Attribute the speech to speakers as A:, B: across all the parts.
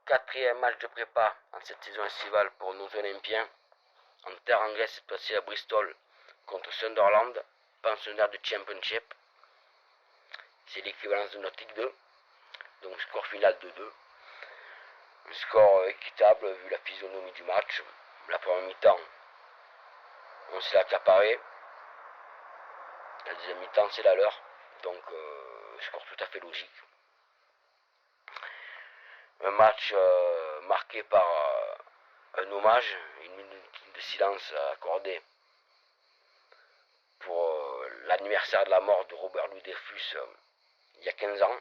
A: quatrième match de prépa en cette saison estivale pour nos Olympiens, en terre anglaise cette fois-ci à Bristol contre Sunderland, pensionnaire de Championship. C'est l'équivalence de notre Ligue 2, donc score final 2-2. Un score équitable vu la physionomie du match. La première mi-temps, on s'est accaparé. La deuxième mi-temps, c'est la leur. Donc, score tout à fait logique. Un match marqué par un hommage, une minute de silence accordée pour l'anniversaire de la mort de Robert Louis Dreyfus il y a 15 ans.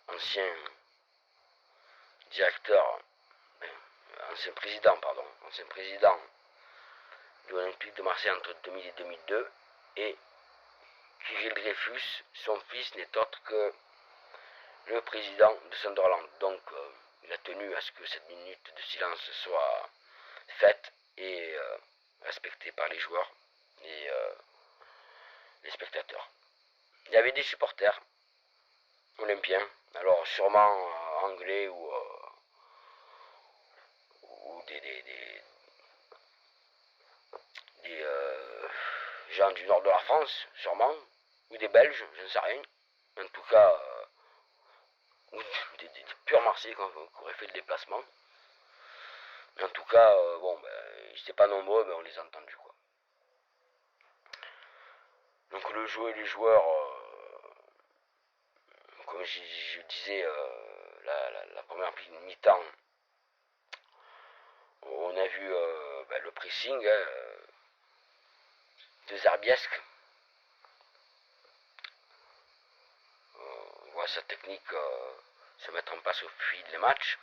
A: Ancien président de l'Olympique de Marseille entre 2000 et 2002, et Kirill Dreyfus, son fils, n'est autre que le président de Sunderland. Donc il a tenu à ce que cette minute de silence soit faite et respectée par les joueurs et les spectateurs. Il y avait des supporters olympiens, alors sûrement anglais ou des gens du nord de la France, sûrement, ou des Belges, je ne sais rien. En tout cas, ou des purs Marseillais qui auraient fait le déplacement. Mais en tout cas, bon, ils n'étaient pas nombreux, mais on les a entendus, quoi. Donc le jeu et les joueurs, comme je disais, la première mi-temps, on a vu le pressing de Zarbiesque. On voit sa technique se mettre en place au fil des matchs.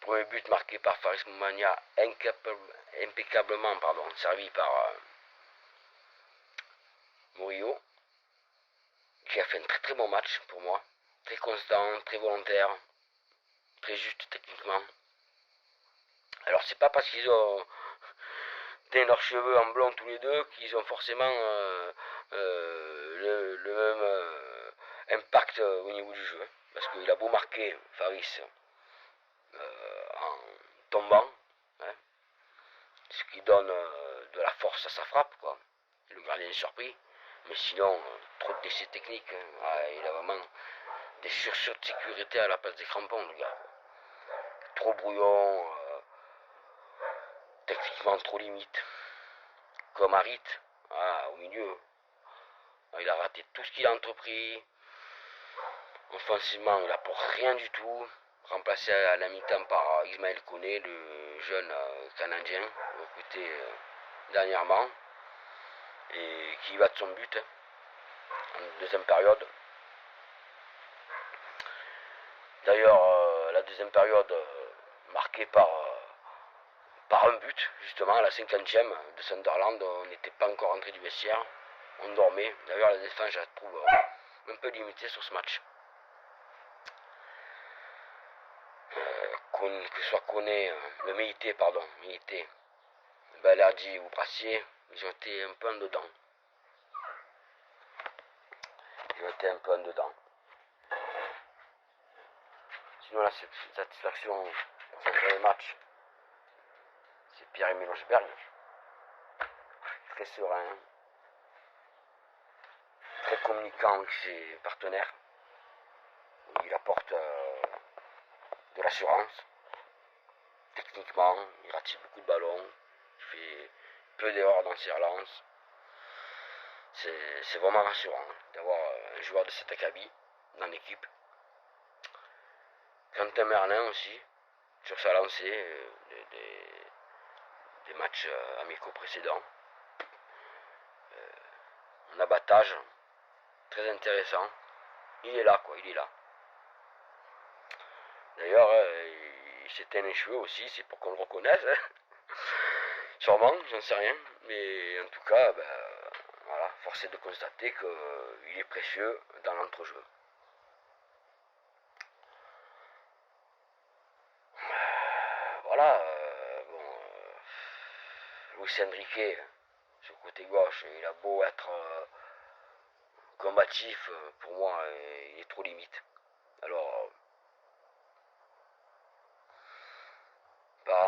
A: Premier but marqué par Faris Moumania, impeccablement servi par Murillo, qui a fait un très très bon match pour moi. Très constant, très volontaire, très juste techniquement. Alors c'est pas parce qu'ils ont teint leurs cheveux en blond tous les deux qu'ils ont forcément le même impact au niveau du jeu. Parce qu'il a beau marquer Faris en tombant, hein, ce qui donne de la force à sa frappe, quoi. Le gardien est surpris, mais sinon trop de décès techniques, hein. Il a vraiment des chaussures de sécurité à la place des crampons, le gars. Trop brouillon, techniquement trop limite. Comme Harit, au milieu, il a raté tout ce qu'il a entrepris. Offensivement, il n'apporte rien du tout. Remplacé à la mi-temps par Ismaël Koné, le jeune Canadien, recruté dernièrement, et qui va de son but en deuxième période. D'ailleurs, la deuxième période marquée par un but, justement, à la 50e de Sunderland. On n'était pas encore rentré du vestiaire, on dormait. D'ailleurs, la défense, je la trouve un peu limitée sur ce match. Que ce soit Koné, le Méité, Balerdi ou Brassier, ils ont été un peu en dedans. Sinon, la satisfaction pour ce premier match, c'est Pierre-Emile Logberg. Très serein, très communicant avec ses partenaires. Il apporte de l'assurance. Techniquement, il ratisse beaucoup de ballons, il fait peu d'erreurs dans ses relances. C'est vraiment rassurant d'avoir un joueur de cet acabit dans l'équipe. Quentin Merlin aussi, sur sa lancée des matchs amicaux précédents. Un abattage très intéressant. Il est là, quoi, il est là. D'ailleurs, il s'éteint les cheveux aussi, c'est pour qu'on le reconnaisse. Hein. Sûrement, j'en sais rien. Mais en tout cas, voilà, force est de constater qu'il est précieux dans l'entrejeu. Voilà, Luis Enrique, sur le côté gauche, il a beau être combatif, pour moi, il est trop limite.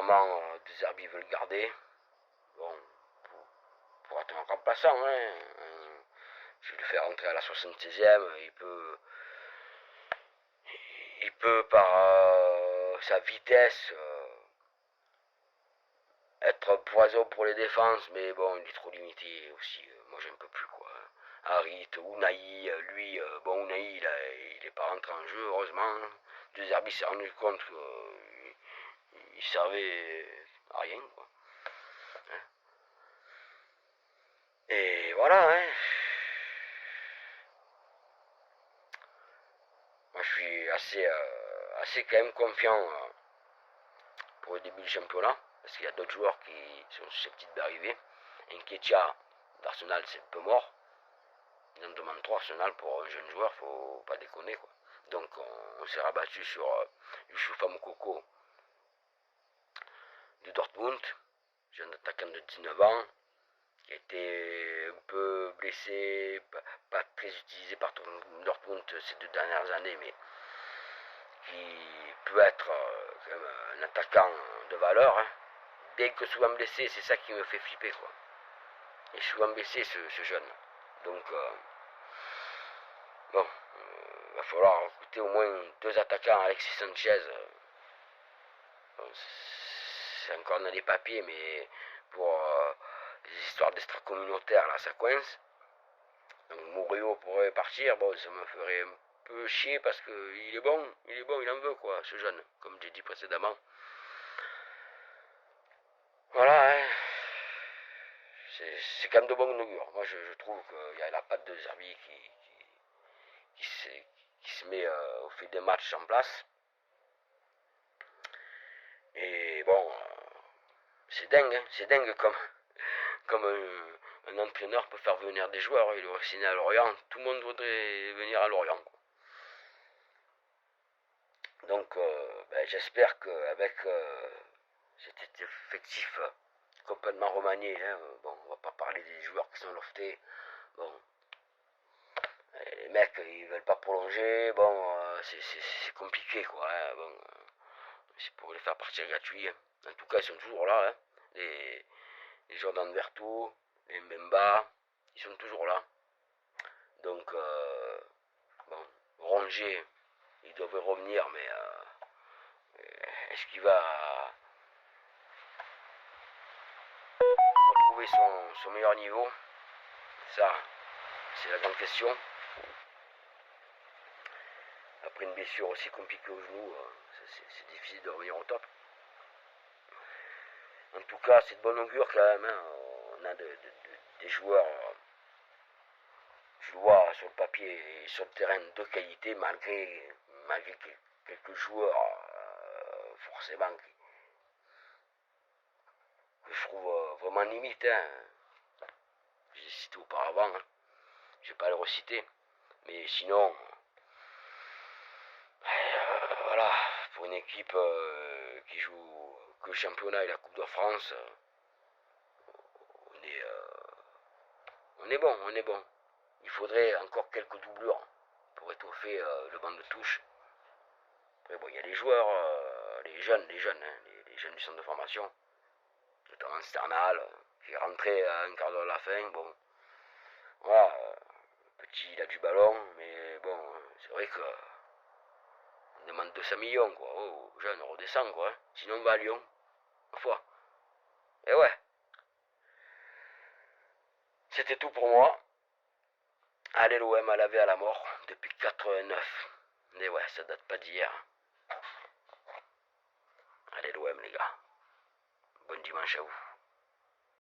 A: apparemment, De Zerbi veut le garder. Bon, pour être un remplaçant, hein. Je vais le faire rentrer à la 76e. Il peut par sa vitesse être un poison pour les défenses, mais bon, il est trop limité aussi. Moi, j'en peux plus, quoi. Harit, Unai, lui, bon, Unai, il est pas rentré en jeu, heureusement. De Zerbi s'est rendu compte qu'il servait à rien, quoi. Hein. Et voilà, hein. Moi, je suis assez quand même confiant pour le début du championnat, parce qu'il y a d'autres joueurs qui sont susceptibles d'arriver. Nketiah d'Arsenal, c'est un peu mort. Il en demande 3 Arsenal pour un jeune joueur, faut pas déconner, quoi. Donc on s'est rabattu sur Youssoufa Moukoko de Dortmund, jeune attaquant de 19 ans, qui a été un peu blessé, pas très utilisé par Dortmund ces 2 dernières années, mais qui peut être quand même un attaquant de valeur, hein. Bien que souvent blessé, c'est ça qui me fait flipper, quoi. Il est souvent blessé, ce jeune. Donc bon, va falloir recruter au moins 2 attaquants. Alexis Sanchez, bon, c'est encore dans les papiers, mais pour les histoires d'extra-communautaires, là, ça coince. Donc Murillo pourrait partir, bon, ça me ferait un peu chier parce qu'il est bon, il en veut, quoi, ce jeune, comme j'ai dit précédemment. Voilà, hein. C'est quand même de bon augure. Moi, je trouve qu'il y a la patte de Zerbi qui se met au fil des matchs en place. Et bon, c'est dingue, hein. C'est dingue comme un entraîneur peut faire venir des joueurs. Il aurait signé à Lorient, tout le monde voudrait venir à Lorient, quoi. Donc j'espère qu'avec cet effectif complètement remanié, hein, bon, on va pas parler des joueurs qui sont loftés, bon, les mecs ils veulent pas prolonger, bon, c'est compliqué, quoi, hein, bon, c'est pour les faire partir gratuits, hein. En tout cas ils sont toujours là, hein. Les Jordan Vertu, les Mbemba, ils sont toujours là. Donc bon, Rongier, il devrait revenir, mais est-ce qu'il va retrouver son meilleur niveau? Ça, c'est la grande question. Après une blessure aussi compliquée au genou, c'est difficile de revenir au top. En tout cas, c'est de bon augure quand même, hein. On a des joueurs, je le vois sur le papier et sur le terrain, de qualité, malgré quelques joueurs forcément que je trouve vraiment limite, hein. J'ai cité auparavant, hein. Je vais pas le reciter, mais sinon, voilà, pour une équipe qui joue que le championnat et la Coupe de France, on est bon, on est bon. Il faudrait encore quelques doublures pour étoffer le banc de touche. Après bon, il y a les joueurs, les jeunes, hein, les jeunes du centre de formation, notamment Sternal, qui est rentré à un quart d'heure de la fin, bon, voilà, petit il a du ballon, mais bon, c'est vrai que on demande 200 millions, quoi. Oh, jeune, on redescend, quoi, hein. Sinon on va à Lyon, ma foi. Et ouais, c'était tout pour moi. Allez, l'OM à laver à la mort depuis 89. Mais ouais, ça date pas d'hier. Allez, l'OM, les gars. Bon dimanche à vous.